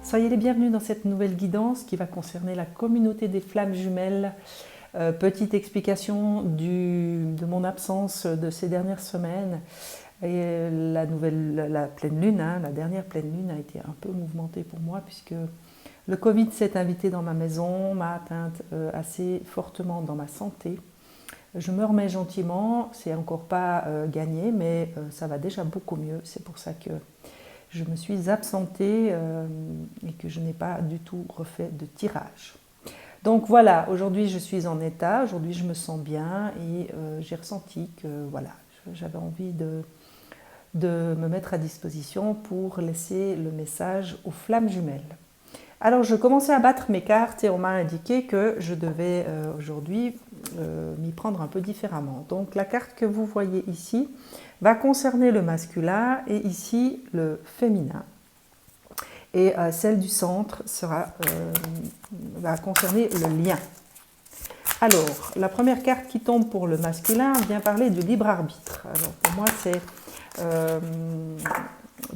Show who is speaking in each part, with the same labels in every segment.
Speaker 1: Soyez les bienvenus dans cette nouvelle guidance qui va concerner la communauté des flammes jumelles. Petite explication de mon absence de ces dernières semaines. Et la pleine lune, la dernière pleine lune a été un peu mouvementée pour moi puisque le Covid s'est invité dans ma maison, m'a atteinte assez fortement dans ma santé. Je me remets gentiment, c'est encore pas gagné, mais ça va déjà beaucoup mieux. C'est pour ça que je me suis absentée et que je n'ai pas du tout refait de tirage. Donc voilà, aujourd'hui je suis en état, aujourd'hui je me sens bien et j'ai ressenti que voilà, j'avais envie de me mettre à disposition pour laisser le message aux flammes jumelles. Alors je commençais à battre mes cartes et on m'a indiqué que je devais aujourd'hui m'y prendre un peu différemment. Donc la carte que vous voyez ici va concerner le masculin et ici le féminin. Et celle du centre va concerner le lien. Alors, la première carte qui tombe pour le masculin vient parler du libre arbitre. Alors pour moi, c'est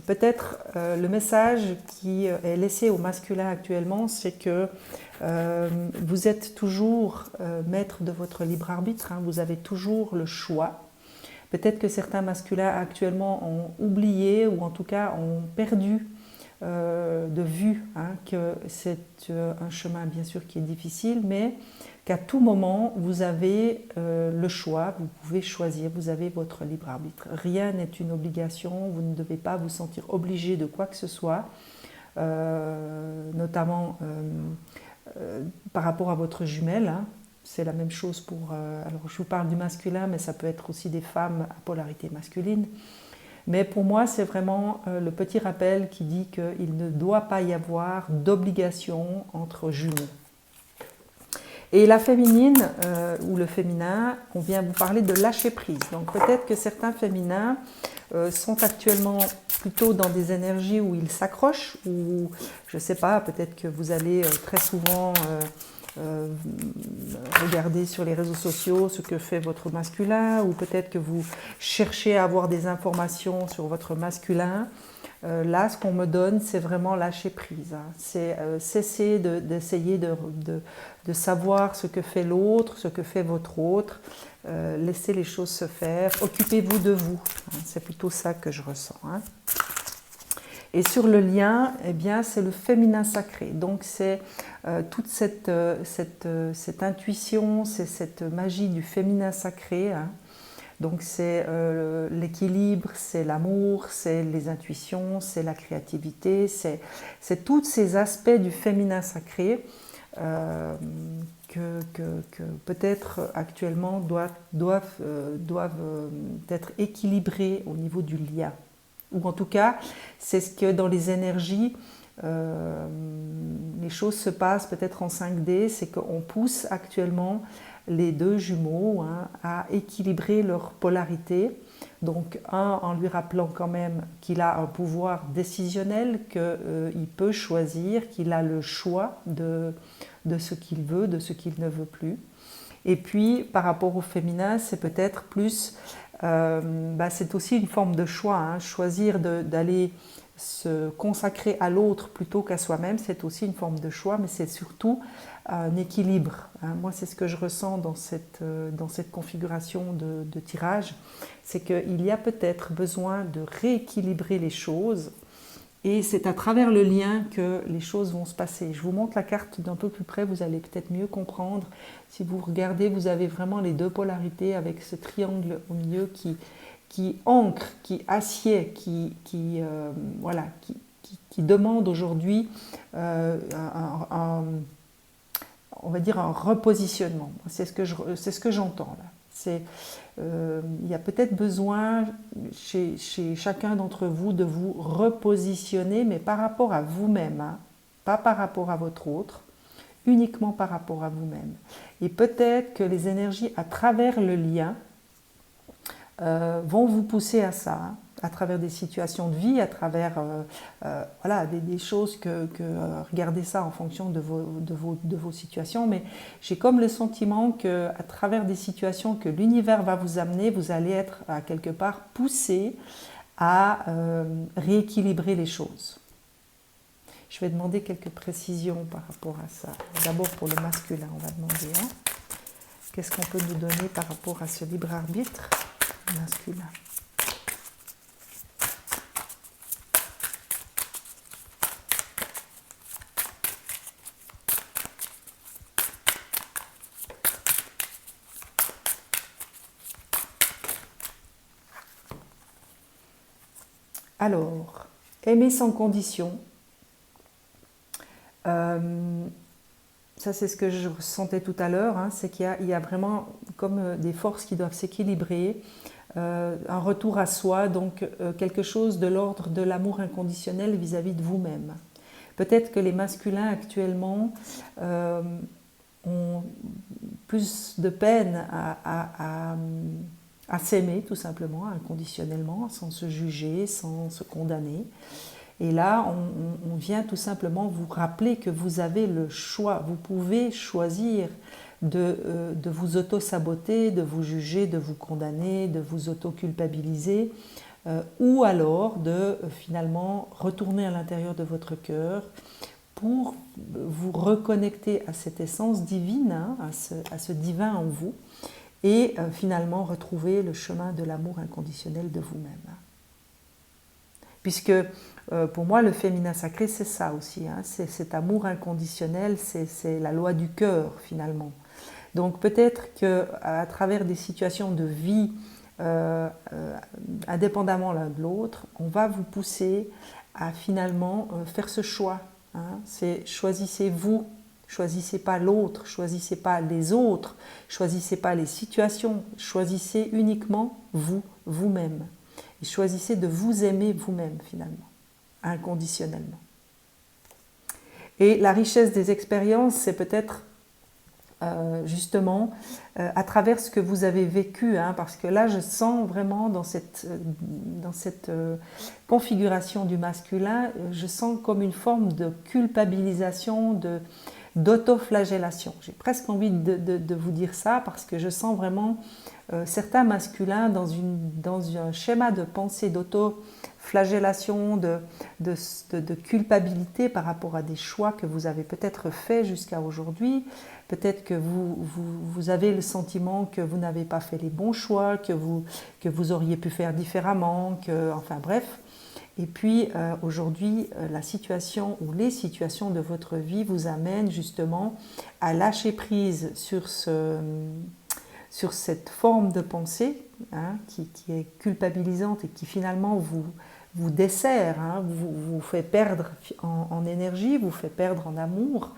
Speaker 1: peut-être le message qui est laissé au masculin actuellement, c'est que vous êtes toujours maître de votre libre arbitre, vous avez toujours le choix. Peut-être que certains masculins actuellement ont oublié ou en tout cas ont perdu de vue que c'est un chemin bien sûr qui est difficile, mais qu'à tout moment vous avez le choix, vous pouvez choisir, vous avez votre libre arbitre. Rien n'est une obligation, vous ne devez pas vous sentir obligé de quoi que ce soit, notamment par rapport à votre jumelle. C'est la même chose pour... alors je vous parle du masculin, mais ça peut être aussi des femmes à polarité masculine. Mais pour moi, c'est vraiment le petit rappel qui dit qu'il ne doit pas y avoir d'obligation entre jumeaux. Et la féminine ou le féminin, on vient vous parler de lâcher prise. Donc peut-être que certains féminins sont actuellement plutôt dans des énergies où ils s'accrochent, ou je ne sais pas, peut-être que vous allez très souvent... regardez sur les réseaux sociaux ce que fait votre masculin, ou peut-être que vous cherchez à avoir des informations sur votre masculin. Là, ce qu'on me donne, c'est vraiment lâcher prise. C'est cesser d'essayer de savoir ce que fait l'autre, ce que fait votre autre. Laissez les choses se faire. Occupez-vous de vous. C'est plutôt ça que je ressens. Et sur le lien, eh bien, c'est le féminin sacré. Donc c'est toute cette intuition, c'est cette magie du féminin sacré. Donc c'est l'équilibre, c'est l'amour, c'est les intuitions, c'est la créativité, c'est tous ces aspects du féminin sacré que peut-être actuellement doivent être équilibrés au niveau du lien. Ou en tout cas, c'est ce que dans les énergies, les choses se passent peut-être en 5D, c'est qu'on pousse actuellement les deux jumeaux à équilibrer leur polarité. Donc en lui rappelant quand même qu'il a un pouvoir décisionnel, qu'il peut choisir, qu'il a le choix de ce qu'il veut, de ce qu'il ne veut plus. Et puis par rapport au féminin, c'est peut-être plus... c'est aussi une forme de choix. Choisir d'aller se consacrer à l'autre plutôt qu'à soi-même, c'est aussi une forme de choix, mais c'est surtout un équilibre. Moi, c'est ce que je ressens dans cette configuration de tirage, c'est qu'il y a peut-être besoin de rééquilibrer les choses, et c'est à travers le lien que les choses vont se passer. Je vous montre la carte d'un peu plus près, vous allez peut-être mieux comprendre. Si vous regardez, vous avez vraiment les deux polarités avec ce triangle au milieu qui ancre, qui assied, qui demande aujourd'hui on va dire un repositionnement. C'est ce que j'entends là. Il y a peut-être besoin chez chacun d'entre vous de vous repositionner, mais par rapport à vous-même, pas par rapport à votre autre, uniquement par rapport à vous-même. Et peut-être que les énergies à travers le lien vont vous pousser à ça, à travers des situations de vie, à travers des choses regardez ça en fonction de vos situations, mais j'ai comme le sentiment qu'à travers des situations que l'univers va vous amener, vous allez être à quelque part poussé à rééquilibrer les choses. Je vais demander quelques précisions par rapport à ça. D'abord pour le masculin, on va demander qu'est-ce qu'on peut nous donner par rapport à ce libre arbitre masculin. Alors, aimer sans condition, ça c'est ce que je ressentais tout à l'heure, c'est qu'il y a vraiment comme des forces qui doivent s'équilibrer, un retour à soi, donc quelque chose de l'ordre de l'amour inconditionnel vis-à-vis de vous-même. Peut-être que les masculins actuellement ont plus de peine à s'aimer tout simplement, inconditionnellement, sans se juger, sans se condamner. Et là, on vient tout simplement vous rappeler que vous avez le choix, vous pouvez choisir de vous auto-saboter, de vous juger, de vous condamner, de vous auto-culpabiliser, ou alors de finalement retourner à l'intérieur de votre cœur pour vous reconnecter à cette essence divine, à ce divin en vous, et finalement retrouver le chemin de l'amour inconditionnel de vous-même. Puisque pour moi, le féminin sacré, c'est ça aussi, c'est cet amour inconditionnel, c'est la loi du cœur finalement. Donc peut-être qu'à travers des situations de vie, indépendamment l'un de l'autre, on va vous pousser à finalement faire ce choix. C'est choisissez-vous. Choisissez pas l'autre, choisissez pas les autres, choisissez pas les situations, choisissez uniquement vous, vous-même. Et choisissez de vous aimer vous-même finalement, inconditionnellement. Et la richesse des expériences, c'est peut-être justement à travers ce que vous avez vécu, parce que là je sens vraiment dans cette configuration du masculin, je sens comme une forme de culpabilisation, d'autoflagellation. J'ai presque envie de vous dire ça parce que je sens vraiment certains masculins dans un schéma de pensée d'autoflagellation, de culpabilité par rapport à des choix que vous avez peut-être faits jusqu'à aujourd'hui. Peut-être que vous avez le sentiment que vous n'avez pas fait les bons choix, que vous auriez pu faire différemment, enfin bref. Et puis aujourd'hui, la situation ou les situations de votre vie vous amènent justement à lâcher prise sur cette forme de pensée qui est culpabilisante et qui finalement vous dessert, vous fait perdre en énergie, vous fait perdre en amour,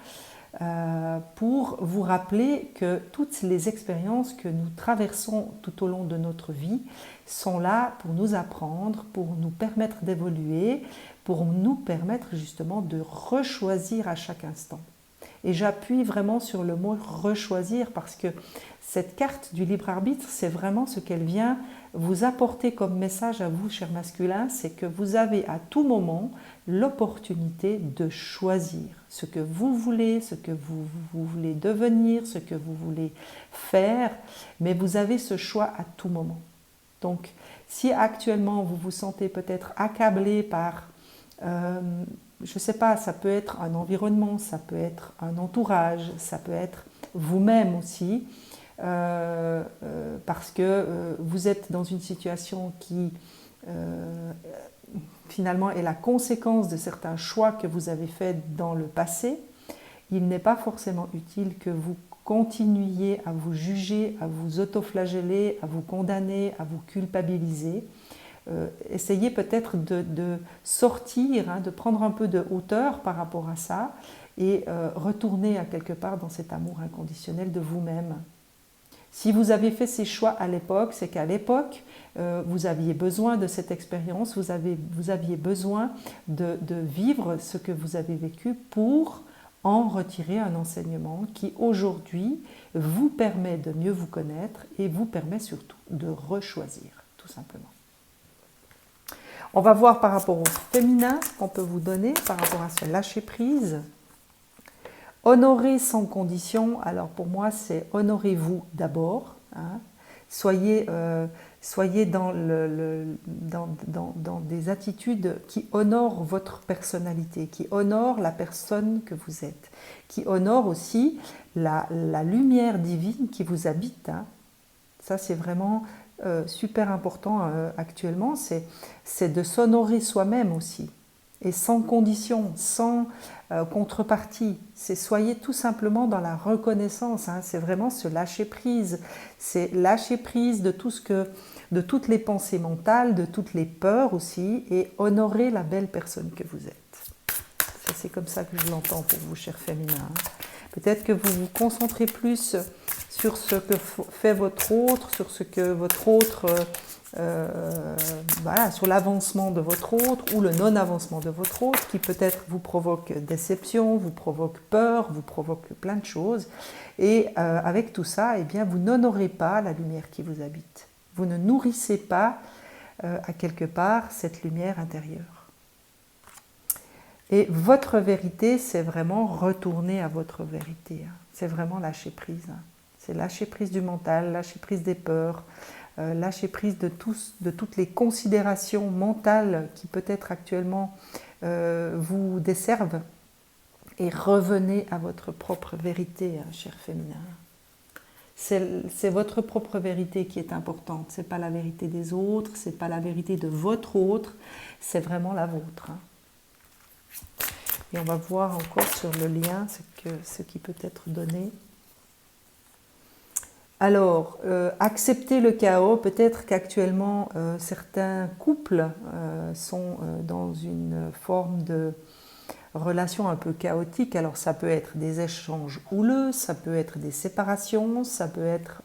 Speaker 1: pour vous rappeler que toutes les expériences que nous traversons tout au long de notre vie sont là pour nous apprendre, pour nous permettre d'évoluer, pour nous permettre justement de rechoisir à chaque instant. Et j'appuie vraiment sur le mot rechoisir parce que cette carte du libre arbitre, c'est vraiment ce qu'elle vient vous apporter comme message à vous, chers masculins, c'est que vous avez à tout moment l'opportunité de choisir ce que vous voulez, ce que vous voulez devenir, ce que vous voulez faire, mais vous avez ce choix à tout moment. Donc, si actuellement vous vous sentez peut-être accablé par, je ne sais pas, ça peut être un environnement, ça peut être un entourage, ça peut être vous-même aussi, parce que vous êtes dans une situation qui finalement est la conséquence de certains choix que vous avez faits dans le passé, il n'est pas forcément utile que vous continuiez à vous juger, à vous autoflageller, à vous condamner, à vous culpabiliser. Essayez peut-être de sortir, de prendre un peu de hauteur par rapport à ça et retourner à quelque part dans cet amour inconditionnel de vous-même. Si vous avez fait ces choix à l'époque, c'est qu'à l'époque, vous aviez besoin de cette expérience, vous aviez besoin de vivre ce que vous avez vécu pour en retirer un enseignement qui aujourd'hui vous permet de mieux vous connaître et vous permet surtout de rechoisir, tout simplement. On va voir par rapport au féminin ce qu'on peut vous donner par rapport à ce lâcher-prise. Honorer sans condition, alors pour moi c'est honorez-vous d'abord. Soyez Soyez dans des attitudes qui honorent votre personnalité, qui honorent la personne que vous êtes, qui honorent aussi la lumière divine qui vous habite. Hein. Ça, c'est vraiment super important actuellement, c'est de s'honorer soi-même aussi. Et sans condition, sans contrepartie. C'est soyez tout simplement dans la reconnaissance. Hein. C'est vraiment se lâcher prise. C'est lâcher prise de de toutes les pensées mentales, de toutes les peurs aussi, et honorer la belle personne que vous êtes. Ça, c'est comme ça que je l'entends pour vous, chers féminins. Peut-être que vous vous concentrez plus sur ce que fait votre autre, sur ce que votre autre, voilà, sur l'avancement de votre autre ou le non-avancement de votre autre, qui peut-être vous provoque déception, vous provoque peur, vous provoque plein de choses. Et avec tout ça, eh bien, vous n'honorez pas la lumière qui vous habite. Vous ne nourrissez pas, à quelque part, cette lumière intérieure. Et votre vérité, c'est vraiment retourner à votre vérité. C'est vraiment lâcher prise. C'est lâcher prise du mental, lâcher prise des peurs, lâcher prise de toutes les considérations mentales qui peut-être actuellement vous desservent. Et revenez à votre propre vérité, cher féminin. C'est votre propre vérité qui est importante. Ce n'est pas la vérité des autres, ce n'est pas la vérité de votre autre, c'est vraiment la vôtre. Et on va voir encore sur le lien ce qui peut être donné. Alors, accepter le chaos, peut-être qu'actuellement certains couples sont dans une forme de relation un peu chaotique. Alors ça peut être des échanges houleux, ça peut être des séparations, ça peut être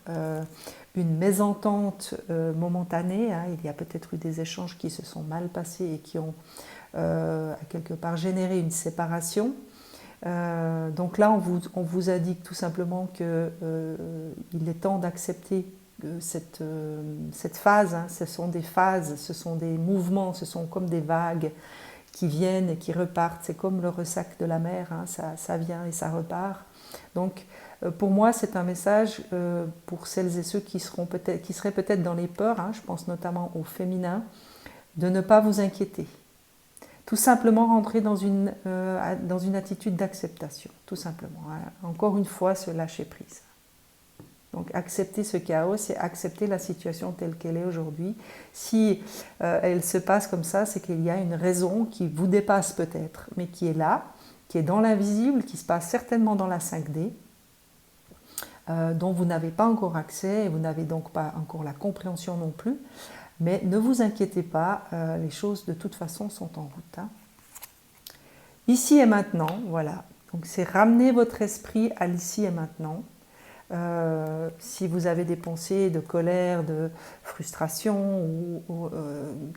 Speaker 1: une mésentente momentanée. Hein. Il y a peut-être eu des échanges qui se sont mal passés et qui ont à quelque part générer une séparation. Donc là, on vous a dit tout simplement qu'il est temps d'accepter cette phase. Hein. Ce sont des phases, ce sont des mouvements, ce sont comme des vagues qui viennent et qui repartent. C'est comme le ressac de la mer, hein. Ça vient et ça repart. Donc pour moi, c'est un message pour celles et ceux qui seraient peut-être dans les peurs, hein. Je pense notamment au féminin, de ne pas vous inquiéter. Tout simplement rentrer dans une attitude d'acceptation, tout simplement. Encore une fois, se lâcher prise. Donc accepter ce chaos, c'est accepter la situation telle qu'elle est aujourd'hui. Si elle se passe comme ça, c'est qu'il y a une raison qui vous dépasse peut-être, mais qui est là, qui est dans l'invisible, qui se passe certainement dans la 5D, dont vous n'avez pas encore accès, et vous n'avez donc pas encore la compréhension non plus. Mais ne vous inquiétez pas, les choses de toute façon sont en route. Hein. Ici et maintenant, voilà. Donc c'est ramener votre esprit à l'ici et maintenant. Si vous avez des pensées de colère, de frustration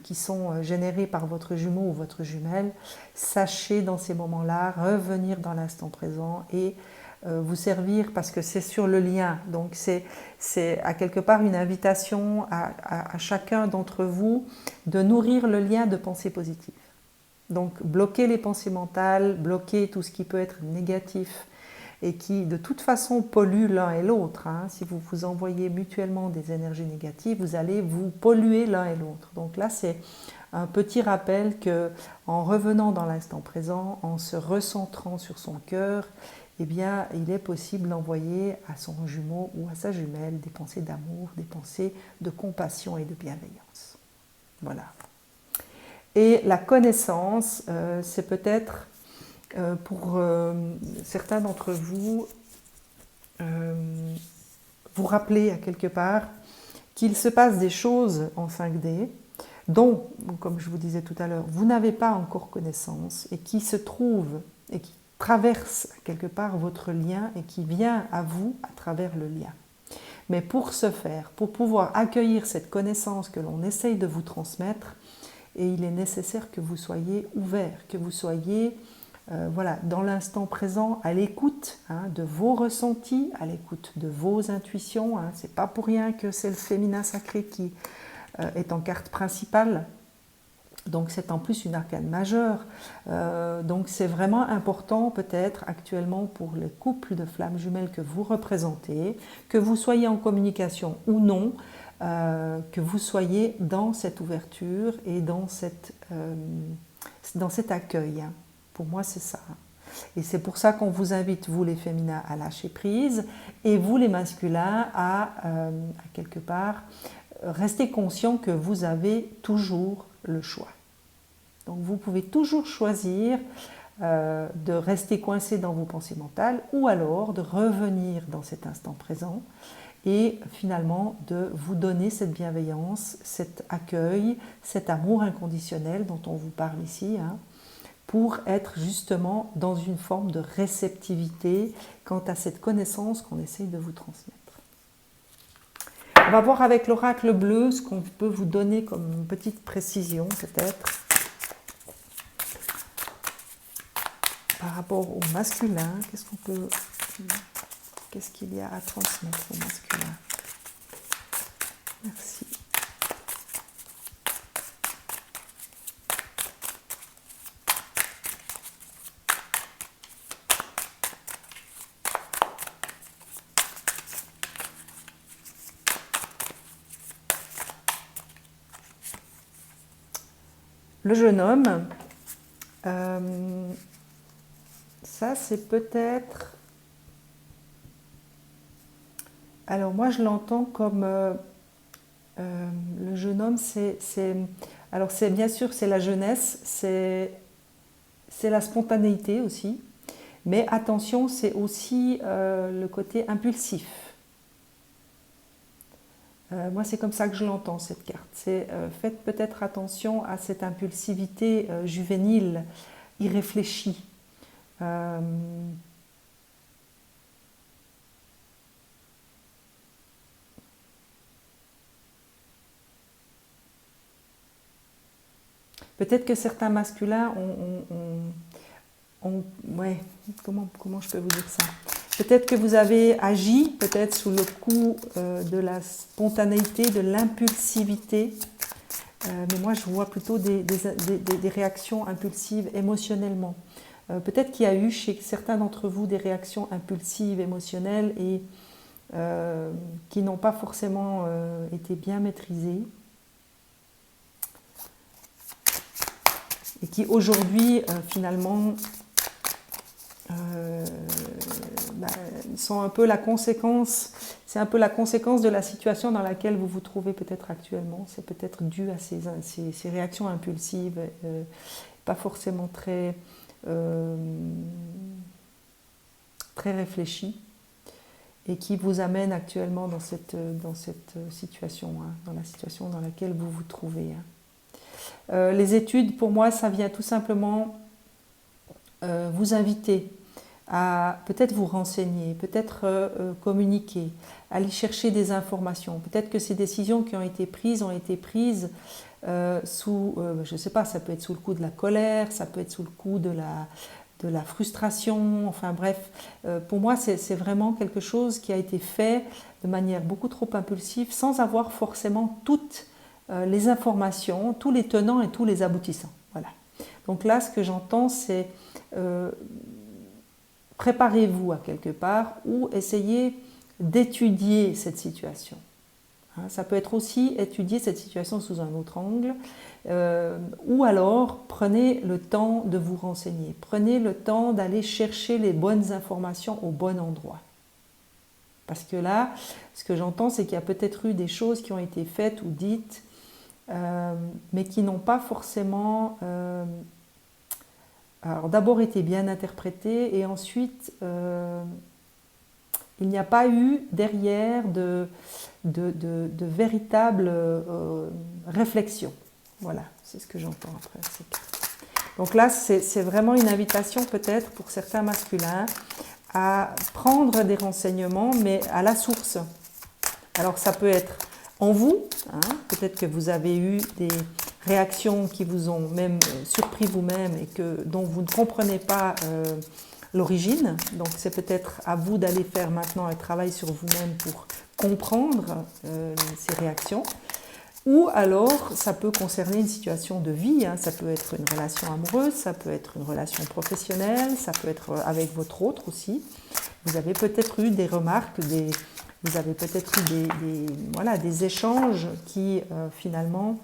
Speaker 1: qui sont générées par votre jumeau ou votre jumelle, sachez dans ces moments-là revenir dans l'instant présent et vous servir, parce que c'est sur le lien. Donc c'est à quelque part une invitation à chacun d'entre vous de nourrir le lien de pensées positives. Donc bloquer les pensées mentales, bloquer tout ce qui peut être négatif et qui de toute façon pollue l'un et l'autre. Hein. Si vous vous envoyez mutuellement des énergies négatives, vous allez vous polluer l'un et l'autre. Donc là, c'est un petit rappel qu'en revenant dans l'instant présent, en se recentrant sur son cœur, eh bien, il est possible d'envoyer à son jumeau ou à sa jumelle des pensées d'amour, des pensées de compassion et de bienveillance. Voilà. Et la connaissance, c'est peut-être pour certains d'entre vous, vous rappeler à quelque part qu'il se passe des choses en 5D dont, comme je vous disais tout à l'heure, vous n'avez pas encore connaissance et qui se trouvent et qui traverse quelque part votre lien et qui vient à vous à travers le lien. Mais pour ce faire, pour pouvoir accueillir cette connaissance que l'on essaye de vous transmettre, et il est nécessaire que vous soyez ouvert, que vous soyez voilà, dans l'instant présent, à l'écoute de vos ressentis, à l'écoute de vos intuitions. C'est pas pour rien que c'est le féminin sacré qui est en carte principale. Donc c'est en plus une arcane majeure. Donc c'est vraiment important peut-être actuellement pour les couples de flammes jumelles que vous représentez, que vous soyez en communication ou non, que vous soyez dans cette ouverture et dans cet accueil. Pour moi, c'est ça. Et c'est pour ça qu'on vous invite, vous les féminins, à lâcher prise et vous les masculins à quelque part rester conscient que vous avez toujours le choix. Donc vous pouvez toujours choisir de rester coincé dans vos pensées mentales ou alors de revenir dans cet instant présent et finalement de vous donner cette bienveillance, cet accueil, cet amour inconditionnel dont on vous parle ici, pour être justement dans une forme de réceptivité quant à cette connaissance qu'on essaye de vous transmettre. On va voir avec l'oracle bleu ce qu'on peut vous donner comme petite précision peut-être par rapport au masculin. Qu'est-ce qu'il y a à transmettre au masculin? Merci. Le jeune homme, ça c'est peut-être... Alors moi je l'entends comme le jeune homme, alors c'est bien sûr c'est la jeunesse, c'est la spontanéité aussi, mais attention c'est aussi le côté impulsif. Moi c'est comme ça que je l'entends cette carte. Faites peut-être attention à cette impulsivité juvénile, irréfléchie. Peut-être que certains masculins ouais, comment je peux vous dire ça? Peut-être que vous avez agi peut-être sous le coup de la spontanéité, de l'impulsivité, mais moi je vois plutôt des réactions impulsives émotionnellement. Peut-être qu'il y a eu chez certains d'entre vous des réactions impulsives, émotionnelles et qui n'ont pas forcément été bien maîtrisées. Et qui aujourd'hui, finalement, sont un peu la conséquence, c'est un peu la conséquence de la situation dans laquelle vous vous trouvez peut-être actuellement. C'est peut-être dû à ces réactions impulsives, pas forcément très réfléchies, et qui vous amènent actuellement dans cette situation, dans la situation dans laquelle vous vous trouvez. Les études, pour moi, ça vient tout simplement vous inviter à peut-être vous renseigner, peut-être communiquer, aller chercher des informations. Peut-être que ces décisions qui ont été prises sous, je ne sais pas, ça peut être sous le coup de la colère, ça peut être sous le coup de la frustration, enfin bref. Pour moi, c'est vraiment quelque chose qui a été fait de manière beaucoup trop impulsive, sans avoir forcément toutes les informations, tous les tenants et tous les aboutissants. Voilà. Donc là, ce que j'entends, c'est préparez-vous à quelque part ou essayez d'étudier cette situation. Ça peut être aussi étudier cette situation sous un autre angle, ou alors prenez le temps de vous renseigner, prenez le temps d'aller chercher les bonnes informations au bon endroit. Parce que là, ce que j'entends, c'est qu'il y a peut-être eu des choses qui ont été faites ou dites, mais qui n'ont pas forcément alors d'abord été bien interprétées et ensuite il n'y a pas eu derrière de véritable réflexion. Voilà, c'est ce que j'entends après ces cartes. Donc là, c'est vraiment une invitation peut-être pour certains masculins à prendre des renseignements, mais à la source. Alors ça peut être en vous, peut-être que vous avez eu des réactions qui vous ont même surpris vous-même et dont vous ne comprenez pas l'origine. Donc c'est peut-être à vous d'aller faire maintenant un travail sur vous-même pour comprendre ces réactions. Ou alors ça peut concerner une situation de vie, ça peut être une relation amoureuse, ça peut être une relation professionnelle, ça peut être avec votre autre aussi. Vous avez peut-être eu des remarques, Vous avez peut-être eu voilà, des échanges qui finalement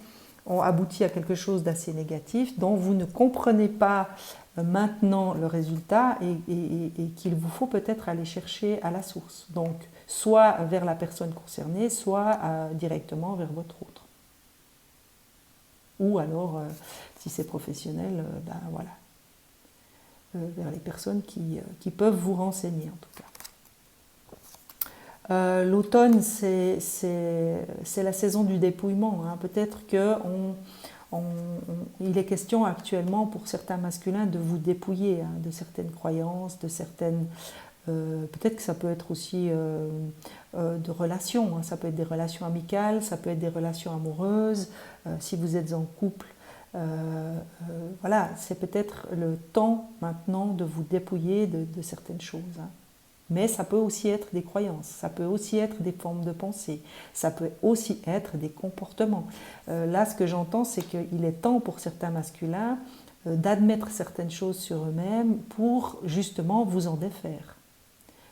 Speaker 1: ont abouti à quelque chose d'assez négatif, dont vous ne comprenez pas maintenant le résultat et qu'il vous faut peut-être aller chercher à la source. Donc, soit vers la personne concernée, soit directement vers votre autre. Ou alors, si c'est professionnel, ben voilà, vers les personnes qui peuvent vous renseigner en tout cas. L'automne, c'est la saison du dépouillement. Hein. Peut-être qu'il est question actuellement pour certains masculins de vous dépouiller hein, de certaines croyances, de certaines... peut-être que ça peut être aussi de relations, hein. Ça peut être des relations amicales, ça peut être des relations amoureuses, si vous êtes en couple. Voilà, c'est peut-être le temps maintenant de vous dépouiller de certaines choses. Hein. Mais ça peut aussi être des croyances, ça peut aussi être des formes de pensée, ça peut aussi être des comportements. Là, ce que j'entends, c'est qu'il est temps pour certains masculins d'admettre certaines choses sur eux-mêmes pour justement vous en défaire,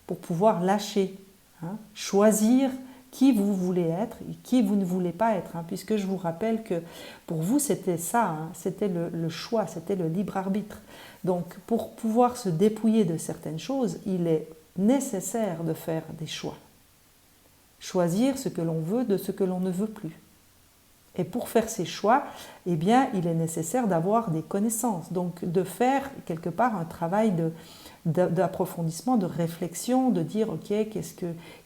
Speaker 1: pour pouvoir lâcher, hein, choisir qui vous voulez être et qui vous ne voulez pas être. Hein, puisque je vous rappelle que pour vous, c'était ça, hein, c'était le choix, c'était le libre arbitre. Donc, pour pouvoir se dépouiller de certaines choses, il est nécessaire de faire des choix. Choisir ce que l'on veut de ce que l'on ne veut plus. Et pour faire ces choix, eh bien, il est nécessaire d'avoir des connaissances, donc de faire quelque part un travail d'approfondissement, de réflexion, de dire ok,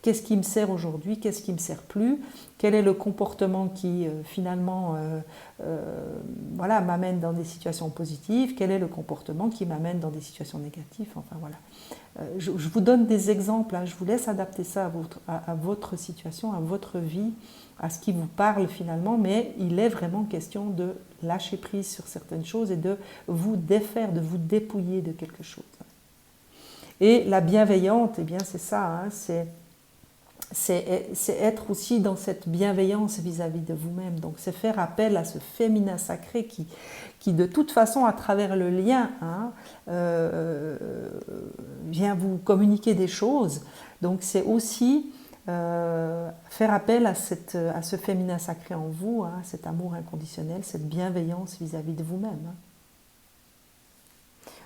Speaker 1: qu'est-ce qui me sert aujourd'hui, qu'est-ce qui ne me sert plus, quel est le comportement qui finalement voilà, m'amène dans des situations positives, quel est le comportement qui m'amène dans des situations négatives, enfin voilà. Je vous donne des exemples, hein, je vous laisse adapter ça à votre situation, à votre vie, à ce qui vous parle finalement, mais il est vraiment question de lâcher prise sur certaines choses et de vous défaire, de vous dépouiller de quelque chose. Et la bienveillante, eh bien c'est ça, hein, c'est être aussi dans cette bienveillance vis-à-vis de vous-même. Donc c'est faire appel à ce féminin sacré qui de toute façon, à travers le lien, hein, vient vous communiquer des choses. Donc c'est aussi faire appel à ce féminin sacré en vous, hein, cet amour inconditionnel, cette bienveillance vis-à-vis de vous-même. Hein.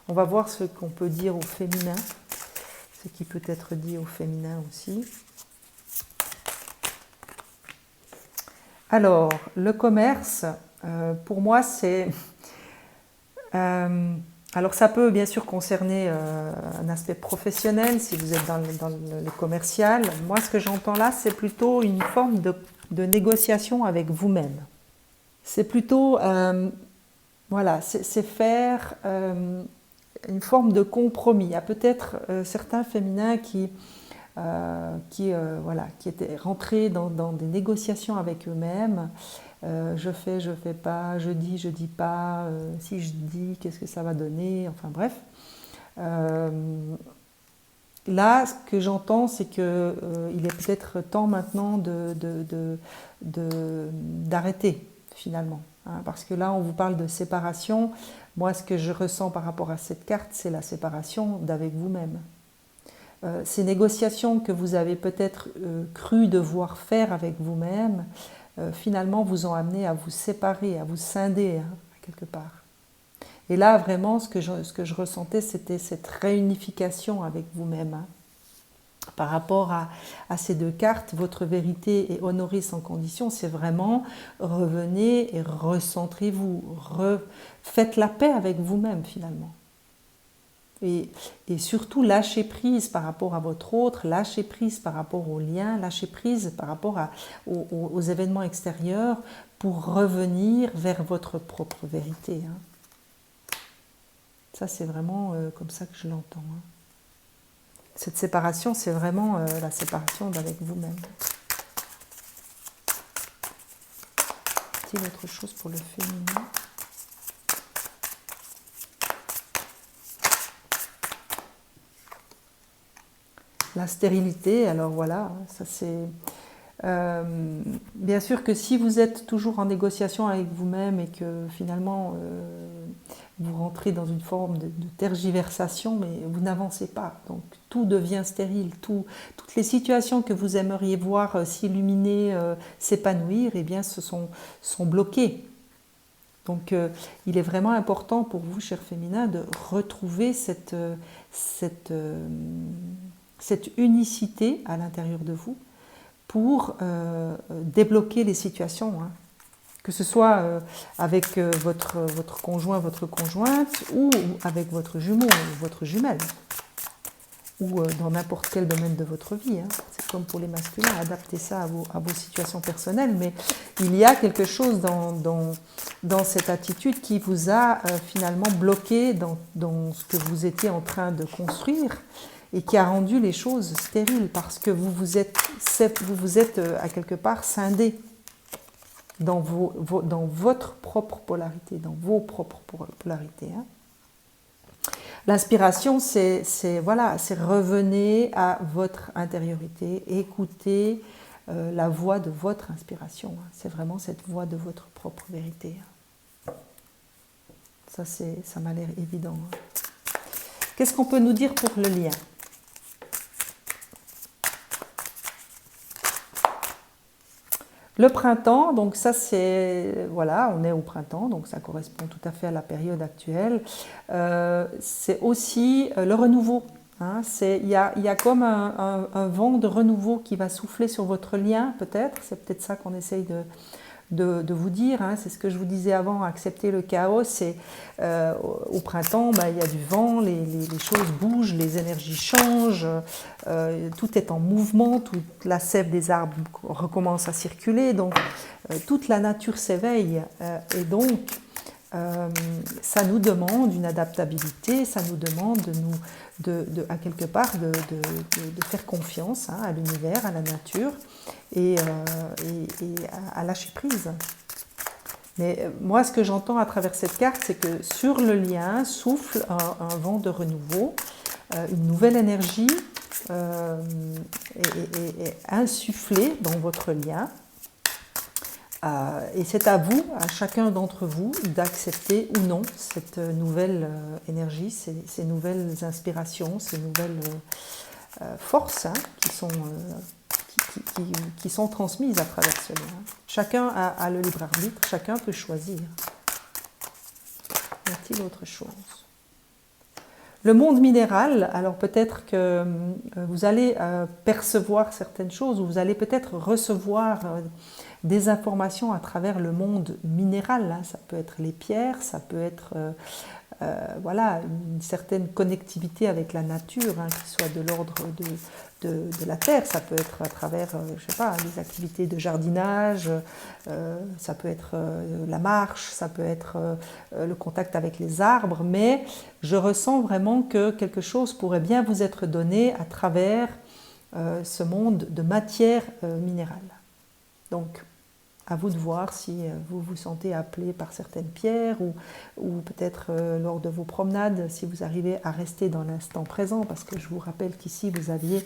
Speaker 1: On va voir ce qu'on peut dire au féminin, ce qui peut être dit au féminin aussi. Alors, le commerce, pour moi, c'est... alors, ça peut bien sûr concerner un aspect professionnel, si vous êtes dans le commercial. Moi, ce que j'entends là, c'est plutôt une forme de négociation avec vous-même. C'est plutôt... voilà, c'est faire... une forme de compromis. Il y a peut-être certains féminins qui étaient rentrés dans des négociations avec eux-mêmes. Je fais pas, je dis pas, si je dis, qu'est-ce que ça va donner, enfin bref. Là, ce que j'entends, c'est qu'il est peut-être temps maintenant d'arrêter, finalement. Hein, parce que là, on vous parle de séparation. Moi, ce que je ressens par rapport à cette carte, c'est la séparation d'avec vous-même. Ces négociations que vous avez peut-être cru devoir faire avec vous-même, finalement, vous ont amené à vous séparer, à vous scinder, hein, quelque part. Et là, vraiment, ce que je ressentais, c'était cette réunification avec vous-même. Hein. Par rapport à ces deux cartes, votre vérité est honorée sans condition, c'est vraiment revenez et recentrez-vous, faites la paix avec vous-même finalement. Et surtout lâchez prise par rapport à votre autre, lâchez prise par rapport aux liens, lâchez prise par rapport aux événements extérieurs pour revenir vers votre propre vérité. Hein. Ça c'est vraiment comme ça que je l'entends. Hein. Cette séparation, c'est vraiment la séparation d'avec vous-même. Y a-t-il autre chose pour le féminin ? La stérilité, alors voilà, ça c'est... bien sûr que si vous êtes toujours en négociation avec vous-même et que finalement vous rentrez dans une forme de tergiversation, mais vous n'avancez pas. Donc tout devient stérile. Toutes les situations que vous aimeriez voir s'illuminer, s'épanouir, eh bien, sont bloquées. Donc il est vraiment important pour vous, chers féminins, de retrouver cette unicité à l'intérieur de vous pour débloquer les situations, hein. Que ce soit avec votre conjoint, votre conjointe, ou avec votre jumeau ou votre jumelle, ou dans n'importe quel domaine de votre vie, hein. C'est comme pour les masculins, adaptez ça à vos situations personnelles, mais il y a quelque chose dans cette attitude qui vous a finalement bloqué dans ce que vous étiez en train de construire, et qui a rendu les choses stériles, parce que vous vous êtes à quelque part scindé dans votre propre polarité, dans vos propres polarités, hein. L'inspiration, c'est revenez à votre intériorité, écoutez la voix de votre inspiration, hein. C'est vraiment cette voix de votre propre vérité, hein. Ça m'a l'air évident, hein. Qu'est-ce qu'on peut nous dire pour le lien ? Le printemps, donc ça c'est, voilà, on est au printemps, donc ça correspond tout à fait à la période actuelle. C'est aussi le renouveau, hein. Il y a comme un vent de renouveau qui va souffler sur votre lien, peut-être. C'est peut-être ça qu'on essaye de vous dire, hein. C'est ce que je vous disais avant, accepter le chaos. C'est au printemps, il y a du vent, les choses bougent, les énergies changent, tout est en mouvement, toute la sève des arbres recommence à circuler, donc toute la nature s'éveille, et donc ça nous demande une adaptabilité, ça nous demande à quelque part de faire confiance, hein, à l'univers, à la nature, et à lâcher prise. Mais moi, ce que j'entends à travers cette carte, c'est que sur le lien souffle un vent de renouveau, une nouvelle énergie est insufflée dans votre lien. Et c'est à vous, à chacun d'entre vous, d'accepter ou non cette nouvelle énergie, ces nouvelles inspirations, ces nouvelles forces, hein, qui sont transmises à travers ce lien. Chacun a le libre arbitre, chacun peut choisir. Y a-t-il autre chose ? Le monde minéral, alors peut-être que vous allez percevoir certaines choses, ou vous allez peut-être recevoir des informations à travers le monde minéral, hein. Ça peut être les pierres, ça peut être une certaine connectivité avec la nature, hein, qui soit de l'ordre de la terre, ça peut être à travers, des activités de jardinage, ça peut être la marche, ça peut être le contact avec les arbres, mais je ressens vraiment que quelque chose pourrait bien vous être donné à travers ce monde de matière minérale. Donc, à vous de voir si vous vous sentez appelé par certaines pierres, ou peut-être lors de vos promenades, si vous arrivez à rester dans l'instant présent, parce que je vous rappelle qu'ici vous aviez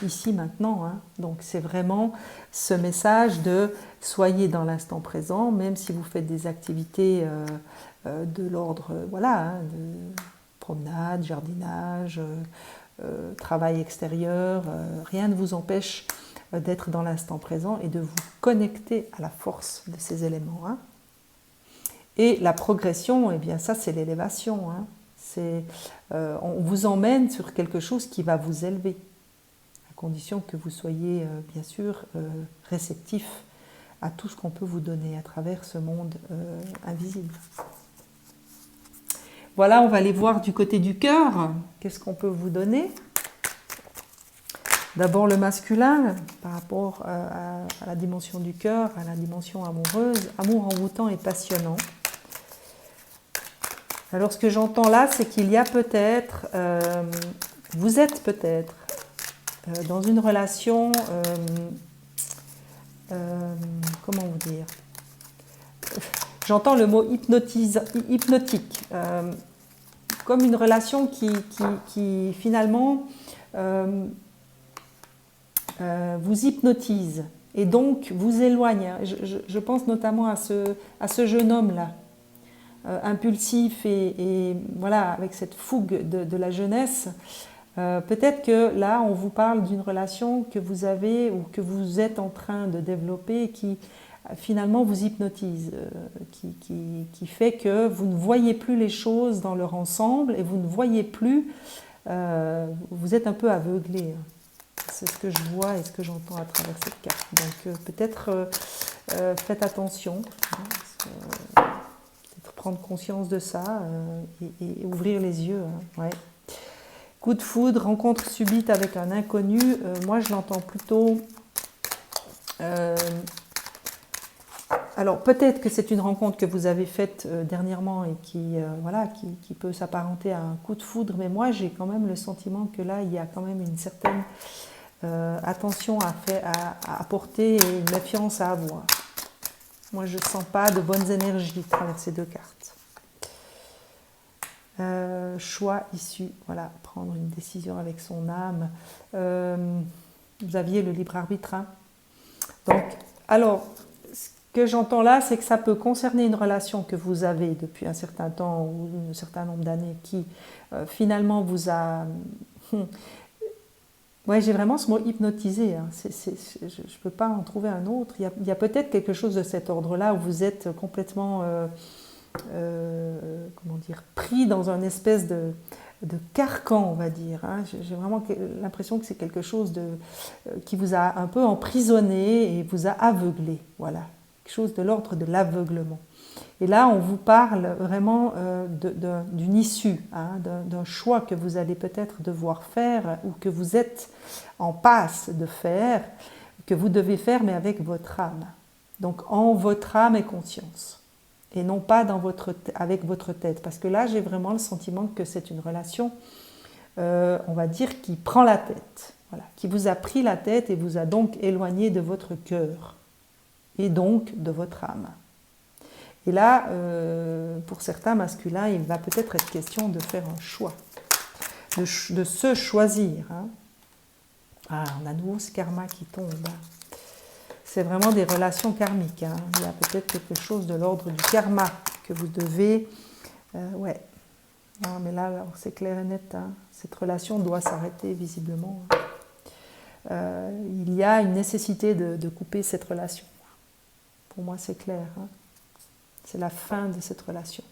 Speaker 1: ici maintenant, hein. Donc c'est vraiment ce message de soyez dans l'instant présent, même si vous faites des activités de l'ordre de promenade, jardinage, travail extérieur, rien ne vous empêche d'être dans l'instant présent et de vous connecter à la force de ces éléments, hein. Et la progression, eh bien ça c'est l'élévation, hein. On vous emmène sur quelque chose qui va vous élever, à condition que vous soyez bien sûr réceptif à tout ce qu'on peut vous donner à travers ce monde invisible. Voilà, on va aller voir du côté du cœur, qu'est-ce qu'on peut vous donner ? D'abord le masculin, par rapport à la dimension du cœur, à la dimension amoureuse, amour envoûtant et passionnant. Alors ce que j'entends là, c'est qu'il y a peut-être, vous êtes peut-être dans une relation, comment vous dire ? J'entends le mot hypnotique, comme une relation qui finalement vous hypnotise et donc vous éloigne. Je pense notamment à ce jeune homme-là, impulsif et voilà, avec cette fougue de la jeunesse, peut-être que là, on vous parle d'une relation que vous avez ou que vous êtes en train de développer qui finalement vous hypnotise, qui fait que vous ne voyez plus les choses dans leur ensemble et vous ne voyez plus, vous êtes un peu aveuglé. C'est ce que je vois et ce que j'entends à travers cette carte. Donc peut-être faites attention, hein, peut-être prendre conscience de ça et ouvrir les yeux. Hein, ouais. Coup de foudre, rencontre subite avec un inconnu, moi je l'entends plutôt... alors peut-être que c'est une rencontre que vous avez faite dernièrement et voilà, qui peut s'apparenter à un coup de foudre, mais moi j'ai quand même le sentiment que là il y a quand même une certaine attention à apporter et une méfiance à avoir. Moi je ne sens pas de bonnes énergies à travers ces deux cartes. Choix issu, voilà, prendre une décision avec son âme. Vous aviez le libre arbitre. Hein. Donc, alors, ce que j'entends là, c'est que ça peut concerner une relation que vous avez depuis un certain temps ou un certain nombre d'années qui finalement vous a... Ouais, j'ai vraiment ce mot hypnotisé. Hein. Je ne peux pas en trouver un autre. Il y a peut-être quelque chose de cet ordre-là où vous êtes complètement... comment dire, pris dans un espèce de carcan, on va dire. Hein. J'ai vraiment l'impression que c'est quelque chose qui vous a un peu emprisonné et vous a aveuglé. Voilà, quelque chose de l'ordre de l'aveuglement. Et là, on vous parle vraiment d'une issue, hein, d'un choix que vous allez peut-être devoir faire ou que vous êtes en passe de faire, que vous devez faire, mais avec votre âme. Donc, en votre âme et conscience. Et non pas avec votre tête. Parce que là, j'ai vraiment le sentiment que c'est une relation, on va dire, qui prend la tête. Voilà, qui vous a pris la tête et vous a donc éloigné de votre cœur. Et donc de votre âme. Et là, pour certains masculins, il va peut-être être question de faire un choix. De se choisir. Hein. Ah, on a à nouveau ce karma qui tombe. C'est vraiment des relations karmiques. Hein. Il y a peut-être quelque chose de l'ordre du karma que vous devez... ouais. Non, mais là, c'est clair et net. Hein. Cette relation doit s'arrêter visiblement. Il y a une nécessité de couper cette relation. Pour moi, c'est clair. Hein. C'est la fin de cette relation.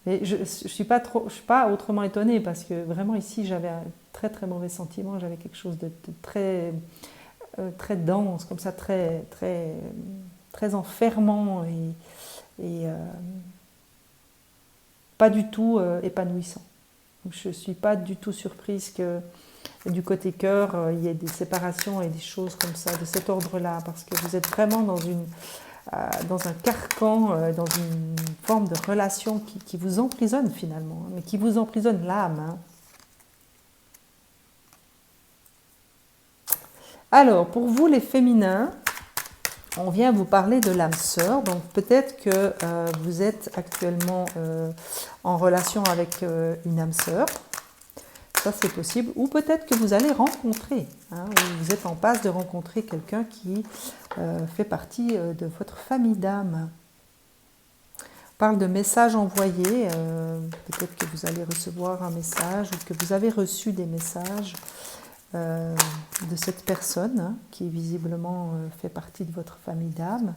Speaker 1: Mais je ne suis pas autrement étonnée parce que vraiment ici, j'avais un très très mauvais sentiment. J'avais quelque chose de très... très dense, comme ça, très enfermant et pas du tout épanouissant. Donc, je ne suis pas du tout surprise que du côté cœur, il y ait des séparations et des choses comme ça, de cet ordre-là, parce que vous êtes vraiment dans un carcan, dans une forme de relation qui vous emprisonne finalement, mais qui vous emprisonne l'âme. Hein. Alors, pour vous les féminins, on vient vous parler de l'âme sœur. Donc peut-être que vous êtes actuellement en relation avec une âme sœur. Ça, c'est possible. Ou peut-être que vous allez rencontrer, hein, ou vous êtes en passe de rencontrer quelqu'un qui fait partie de votre famille d'âmes. On parle de messages envoyés. Peut-être que vous allez recevoir un message ou que vous avez reçu des messages de cette personne hein, qui visiblement fait partie de votre famille d'âmes.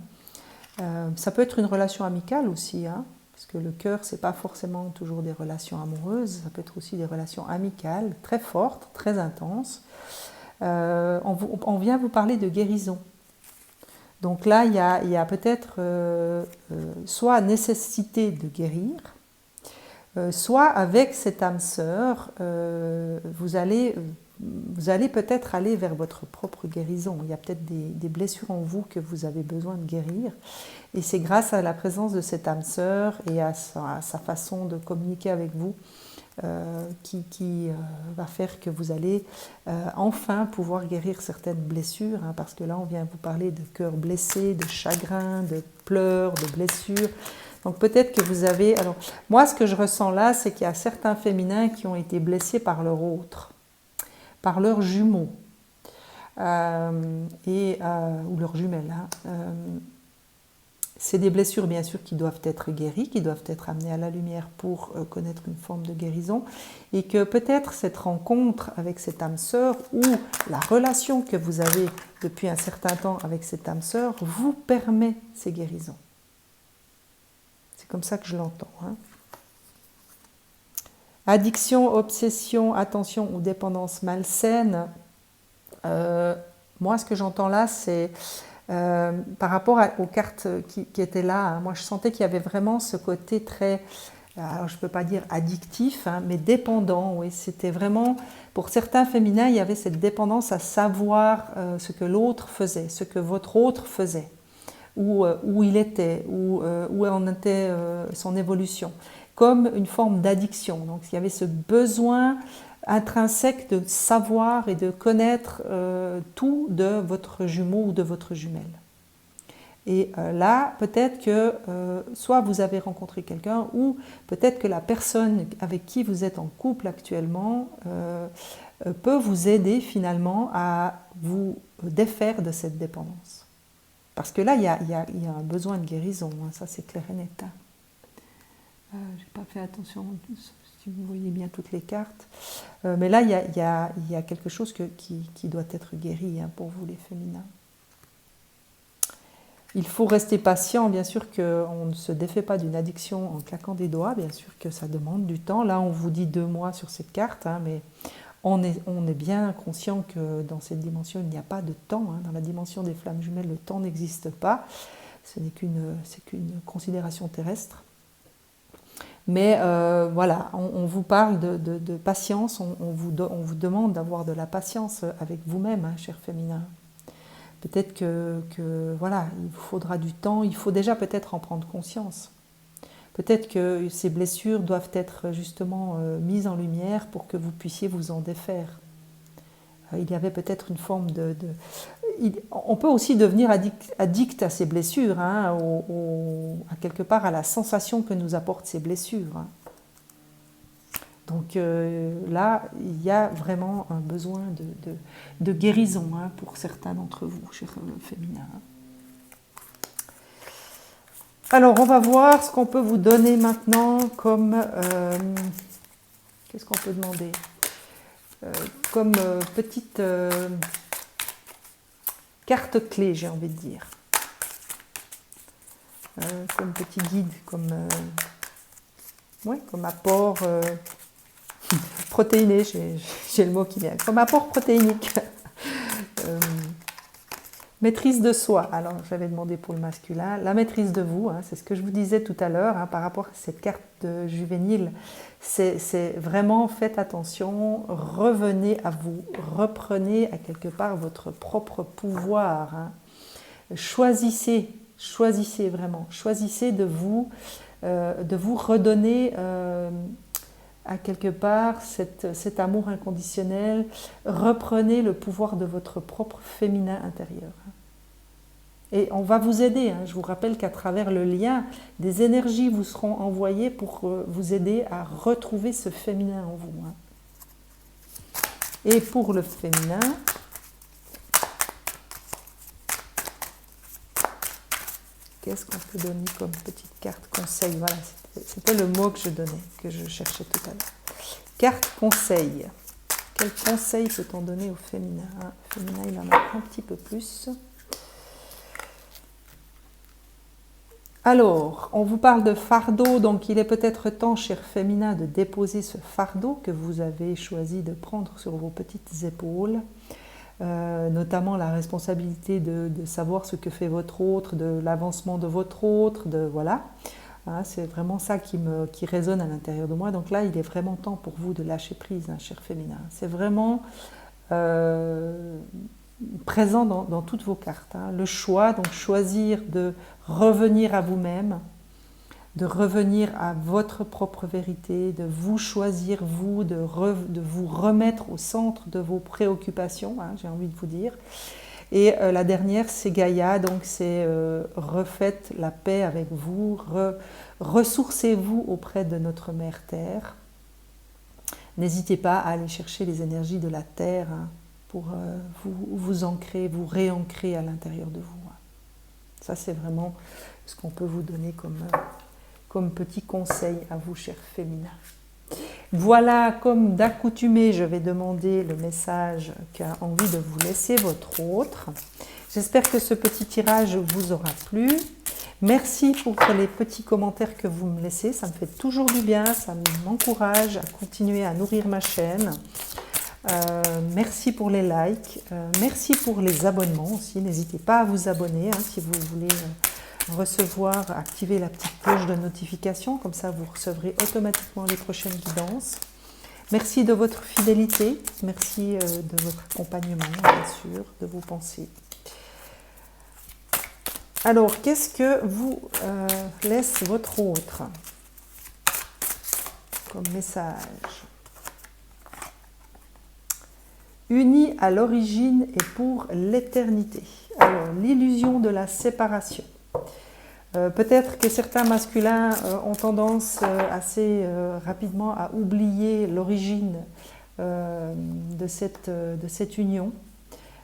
Speaker 1: Ça peut être une relation amicale aussi, hein, parce que le cœur, c'est pas forcément toujours des relations amoureuses, ça peut être aussi des relations amicales, très fortes, très intenses. On vient vous parler de guérison. Donc là, il y a peut-être soit nécessité de guérir, soit avec cette âme sœur, vous allez peut-être aller vers votre propre guérison. Il y a peut-être des blessures en vous que vous avez besoin de guérir. Et c'est grâce à la présence de cette âme sœur et à sa façon de communiquer avec vous qui va faire que vous allez enfin pouvoir guérir certaines blessures. Hein, parce que là, on vient vous parler de cœur blessé, de chagrin, de pleurs, de blessures. Donc peut-être que vous avez... Alors, moi, ce que je ressens là, c'est qu'il y a certains féminins qui ont été blessés par leur autre, par leurs jumeaux, ou leurs jumelles. Hein, C'est des blessures bien sûr qui doivent être guéries, qui doivent être amenées à la lumière pour connaître une forme de guérison, et que peut-être cette rencontre avec cette âme sœur ou la relation que vous avez depuis un certain temps avec cette âme sœur vous permet ces guérisons. C'est comme ça que je l'entends. Addiction, obsession, attention ou dépendance malsaine, moi ce que j'entends là c'est par rapport aux cartes qui étaient là, moi je sentais qu'il y avait vraiment ce côté très, alors je ne peux pas dire addictif, mais dépendant. Oui, c'était vraiment, pour certains féminins, il y avait cette dépendance à savoir ce que l'autre faisait, ce que votre autre faisait, où il était, où en était son évolution, comme une forme d'addiction. Donc il y avait ce besoin intrinsèque de savoir et de connaître tout de votre jumeau ou de votre jumelle. Et là, peut-être que soit vous avez rencontré quelqu'un, ou peut-être que la personne avec qui vous êtes en couple actuellement peut vous aider finalement à vous défaire de cette dépendance. Parce que là, il y a un besoin de guérison, ça c'est clair et net. Je n'ai pas fait attention, si vous voyez bien toutes les cartes. Mais là, il y a quelque chose qui doit être guéri pour vous les féminins. Il faut rester patient, bien sûr qu'on ne se défait pas d'une addiction en claquant des doigts, bien sûr que ça demande du temps. Là, on vous dit 2 mois sur cette carte, mais on est bien conscient que dans cette dimension, il n'y a pas de temps. Dans la dimension des flammes jumelles, le temps n'existe pas. C'est qu'une considération terrestre. Mais voilà, on vous parle de patience, on vous demande d'avoir de la patience avec vous-même, chers féminins. Peut-être que voilà, il vous faudra du temps, il faut déjà peut-être en prendre conscience. Peut-être que ces blessures doivent être justement mises en lumière pour que vous puissiez vous en défaire. Il y avait peut-être une forme on peut aussi devenir addict à ces blessures, à quelque part à la sensation que nous apportent ces blessures. Donc là, il y a vraiment un besoin de guérison pour certains d'entre vous, chers féminins. Alors, on va voir ce qu'on peut vous donner maintenant comme... qu'est-ce qu'on peut demander comme petite carte clé, j'ai envie de dire. Comme petit guide, comme apport protéiné, j'ai le mot qui vient, comme apport protéinique. Maîtrise de soi, alors j'avais demandé pour le masculin, la maîtrise de vous, c'est ce que je vous disais tout à l'heure par rapport à cette carte de juvénile, c'est vraiment faites attention, revenez à vous, reprenez à quelque part votre propre pouvoir, choisissez vraiment, choisissez de vous redonner à quelque part cet amour inconditionnel, reprenez le pouvoir de votre propre féminin intérieur. Et on va vous aider, je vous rappelle qu'à travers le lien, des énergies vous seront envoyées pour vous aider à retrouver ce féminin en vous. Et pour le féminin, qu'est-ce qu'on peut donner comme petite carte conseil? Voilà, c'était le mot que je donnais, que je cherchais tout à l'heure. Carte conseil. Quel conseil peut-on donner au féminin? Le féminin, il en a un petit peu plus. Alors, on vous parle de fardeau, donc il est peut-être temps, cher féminin, de déposer ce fardeau que vous avez choisi de prendre sur vos petites épaules, notamment la responsabilité de savoir ce que fait votre autre, de l'avancement de votre autre, voilà. C'est vraiment ça qui résonne à l'intérieur de moi. Donc là, il est vraiment temps pour vous de lâcher prise, cher féminin. C'est vraiment présent dans toutes vos cartes. Le choix, donc choisir de revenir à vous-même, de revenir à votre propre vérité, de vous choisir vous, de vous remettre au centre de vos préoccupations, j'ai envie de vous dire. Et la dernière, c'est Gaïa, donc c'est refaites la paix avec vous, ressourcez-vous auprès de notre mère Terre. N'hésitez pas à aller chercher les énergies de la Terre pour vous ancrer, vous réancrer à l'intérieur de vous. Ça, c'est vraiment ce qu'on peut vous donner comme petit conseil à vous, chers féminins. Voilà, comme d'accoutumé, je vais demander le message qu'a envie de vous laisser votre autre. J'espère que ce petit tirage vous aura plu. Merci pour les petits commentaires que vous me laissez. Ça me fait toujours du bien, ça m'encourage à continuer à nourrir ma chaîne. Merci pour les likes. Merci pour les abonnements aussi. N'hésitez pas à vous abonner si vous voulez recevoir, activer la petite cloche de notification, comme ça vous recevrez automatiquement les prochaines guidances. Merci de votre fidélité, merci de votre accompagnement, bien sûr, de vos pensées. Alors, qu'est-ce que vous laisse votre autre comme message? Unis à l'origine et pour l'éternité. Alors, l'illusion de la séparation. Peut-être que certains masculins ont tendance assez rapidement à oublier l'origine de cette union.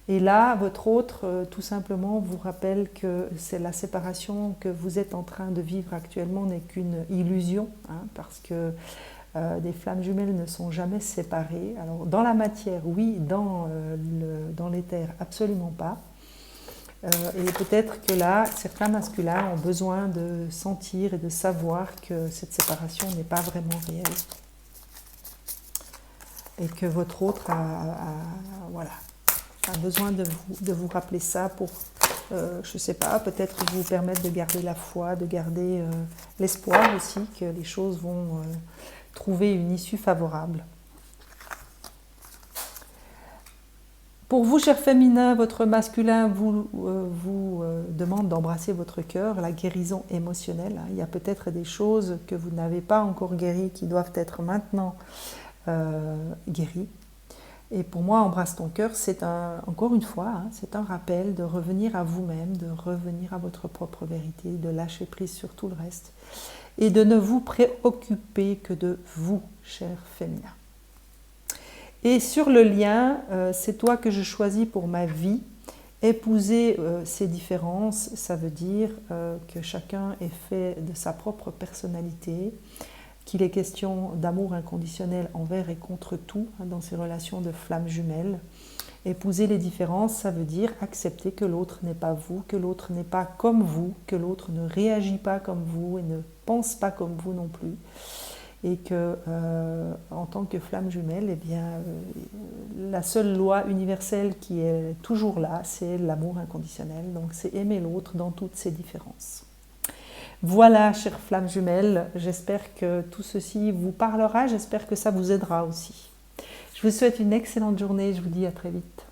Speaker 1: Et là, votre autre, tout simplement, vous rappelle que c'est la séparation que vous êtes en train de vivre actuellement n'est qu'une illusion, parce que des flammes jumelles ne sont jamais séparées. Alors, dans la matière, oui, dans l'éther, absolument pas. Et peut-être que là, certains masculins ont besoin de sentir et de savoir que cette séparation n'est pas vraiment réelle. Et que votre autre a besoin de vous rappeler ça pour, je ne sais pas, peut-être vous permettre de garder la foi, de garder l'espoir aussi que les choses vont trouver une issue favorable. Pour vous, chers féminins, votre masculin vous demande d'embrasser votre cœur, la guérison émotionnelle. Il y a peut-être des choses que vous n'avez pas encore guéries qui doivent être maintenant guéries. Et pour moi, embrasse ton cœur, c'est encore une fois, c'est un rappel de revenir à vous-même, de revenir à votre propre vérité, de lâcher prise sur tout le reste et de ne vous préoccuper que de vous, chers féminins. Et sur le lien, c'est toi que je choisis pour ma vie. Épouser ces différences, ça veut dire que chacun est fait de sa propre personnalité, qu'il est question d'amour inconditionnel envers et contre tout dans ces relations de flammes jumelles. Épouser les différences, ça veut dire accepter que l'autre n'est pas vous, que l'autre n'est pas comme vous, que l'autre ne réagit pas comme vous et ne pense pas comme vous non plus. Et que, en tant que flamme jumelle, eh bien, la seule loi universelle qui est toujours là, c'est l'amour inconditionnel. Donc, c'est aimer l'autre dans toutes ses différences. Voilà, chères flammes jumelles, j'espère que tout ceci vous parlera, j'espère que ça vous aidera aussi. Je vous souhaite une excellente journée, je vous dis à très vite.